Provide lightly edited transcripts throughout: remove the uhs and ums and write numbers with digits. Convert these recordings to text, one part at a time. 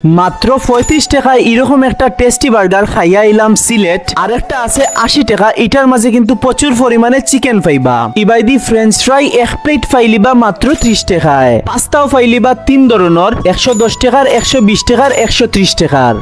মাত্র ৩৫ টাকায় এরকম একটা টেস্টি বার্গার খাইয়া আইলাম সিলেট। আর একটা আছে ৮০ টাকা, এটার মাঝে কিন্তু প্রচুর পরিমাণে চিকেন পাইবা। ইবাইদি ফ্রেঞ্চ ফ্রাই ১ প্লেট ফাইলিবা মাত্র ৩০ টাকায়। পাস্তাও ফাইলিবা ৩ ধরনের, ১১০ টাকার, ১২০ টাকার, ১৩০ টাকার।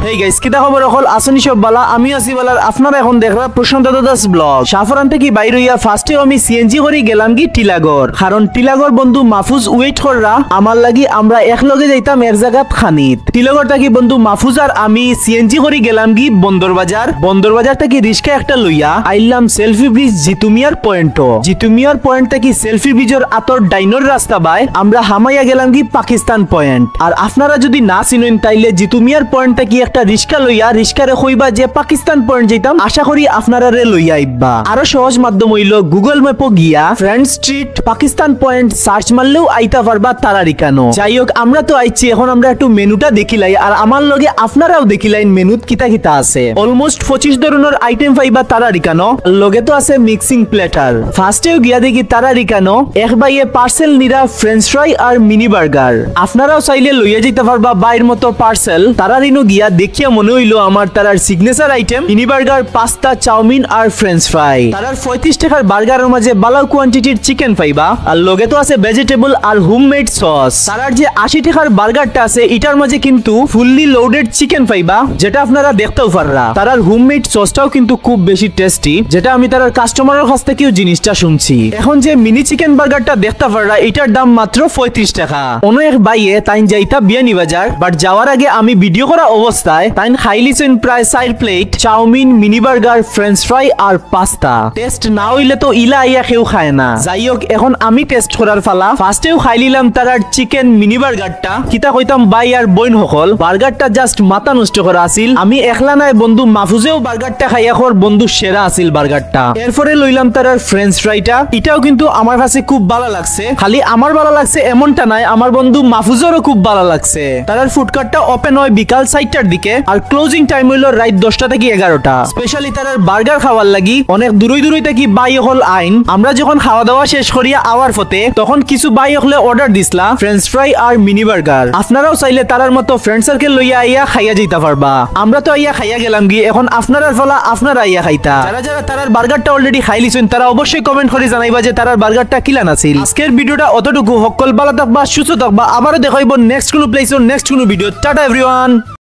হেই গাইস, কিতা খবর হল? আসনি সব বালা? আমি আছি বালার। আপনারা এখন দেখরা প্রশান্ত দাস ব্লগ। শাহফরান থেকে বাইর হইয়া ফার্স্টে আমি সিএনজি করে গেলাম কি টিলাগড়, কারণ টিলাগড় বন্ধু মাহফুজ ওয়েট কররা আমার লাগি। আমরা একলগে যাইতাম এক জায়গাত খানিত। টিলাগড় থেকে বন্ধু মাহফুজ আর আমি সিএনজি করে গেলাম কি বন্দরবাজার। বন্দরবাজার থেকে রিস্কা একটা লইয়া আইলাম সেলফি ব্রিজ জিতুমিয়ার পয়েন্ট। জিতুমিয়ার পয়েন্ট থেকে সেলফি ব্রিজের আতর ডাইনোর রাস্তা বাই আমরা হামাইয়া গেলাম কি পাকিস্তান পয়েন্ট। আর আপনারা যদি না চিনেন তাইলে জিতুমিয়ার পয়েন্ট থেকে একটা রিস্কা লইয়া রিস্কারে কইবা যে পাকিস্তান পয়েন্ট যাইতাম। আশা করি আপনারা লইয়া আইবা। আরো সহজ মাধ্যম হইল গুগল ম্যাপও গিয়া friend street Pakistan point search মারলেও আইতা পারবা তারারিকানো। যাই হোক, আমরা তো আইছি, এখন আমরা একটু মেনুটা দেখিলাই আর আমার লগে আপনারাও দেখিলাইন মেনুত কিতা কিতা আছে। অলমোস্ট ২৫ ধরনের আইটেম পাইবা তারারিকানো। লগে তো আছে মিক্সিং প্লেটার। ফার্স্টেও গিয়া দেখি তারারিকানো এক বাইয়ে পার্সেল নিরা ফ্রেঞ্চ ফ্রাই আর মিনি বার্গার। আপনারাও চাইলে লইয়া যেতে পারবা বাইর মতো পার্সেল। তারারিনো গিয়া দেখিয়া মনে হইলো আমার তারার signature item mini burger, pasta, chow mein আর ফ্রেঞ্চ ফ্রাই। তারার ৩৫ টাকার বার্গারের মাঝে বালাও কোয়ান্টিটির চিকেন পাইবা। আর লগে তো আছে ভেজিটেবল আর হোমমেড সস। তারার যে ৮০ টাকার বার্গারটা আছে এটার মাঝে কিন্তু ফুললি লোডেড চিকেন পাইবা, যেটা আপনারা দেখতেও পাররা। তারার হোমমেড সসটাও কিন্তু খুব বেশি টেস্টি, যেটা আমি তারার কাস্টমারের কাছ থেকেও জিনিসটা শুনছি। এখন যে মিনি চিকেন বার্গারটা দেখতে পাররা এটার দাম মাত্র ৩৫ টাকা। অন্য এক বাইয়ে তাইন যাইতা বিয়ানীবাজার, বাট যাওয়ার আগে আমি ভিডিও করা অবস্থায় তাইন খাইলিছেন প্রায় ৪ plate chow mein, mini burger, French fry আর পাস্তা। টেস্ট না হইলে তো ইলা আইয়া কেউ খায় না। যাই হোক, এখন আমি টেস্ট করার ফালা। ফার্স্টেও খাই নিলাম তারার চিকেন মিনি বার্গারটা। কিতা কইতাম বাই আর বইন সকল, বার্গারটা জাস্ট মাথা নষ্ট করা আছিল। আমি একলা নাই, বন্ধু মাহফুজেও বার্গারটা খাইয়া খর বন্ধু সেরা আছিল বার্গারটা। এরপরে লইলাম তারার ফ্রেঞ্চ ফ্রাইটা। এটাও কিন্তু আমার কাছে খুব ভালো লাগছে। খালি আমার ভালো লাগছে এমনটা নাই, আমার বন্ধু মাহফুজেরও খুব ভালো লাগছে। তারার ফুডকার্টটা ওপেন হয় বিকাল ৪টার দিকে আর ক্লোজিং টাইম হইল রাত ১০টা থেকে ১১টা। স্পেশালি তারার বার্গার খাওয়ার লাগি অনেক দূরই থেকে বাই হল আইন। আমরা যখন খাওয়া দাওয়া শেষ করিয়া আওয়ার ফতে তখন কিছু বাই হলে অর্ডার দিসলা ফ্রেঞ্চ ফ্রাই আর মিনি বার্গার। আপনারাও চাইলে তারার মতো ফ্রেন্ড সার্কেল লইয়া আইয়া খাইয়া যাইতা পারবা। আমরা তো আইয়া খাইয়া গেলাম গিয়ে, এখন আপনারার ফলা আপনারা আইয়া খাইতা। যারা যারা তারার বার্গারটা অলরেডি খাই লিছেন তারা অবশ্যই কমেন্ট করে জানাইবা যে তারার বার্গারটা কিলান আছিল। আজকের ভিডিওটা অতটুকু। সকল ভালো থাকবা, সুস্থ থাকবা। আবারও দেখাইব নেক্সট কোনো প্লেসের নেক্সট কোনো ভিডিও। Tata everyone.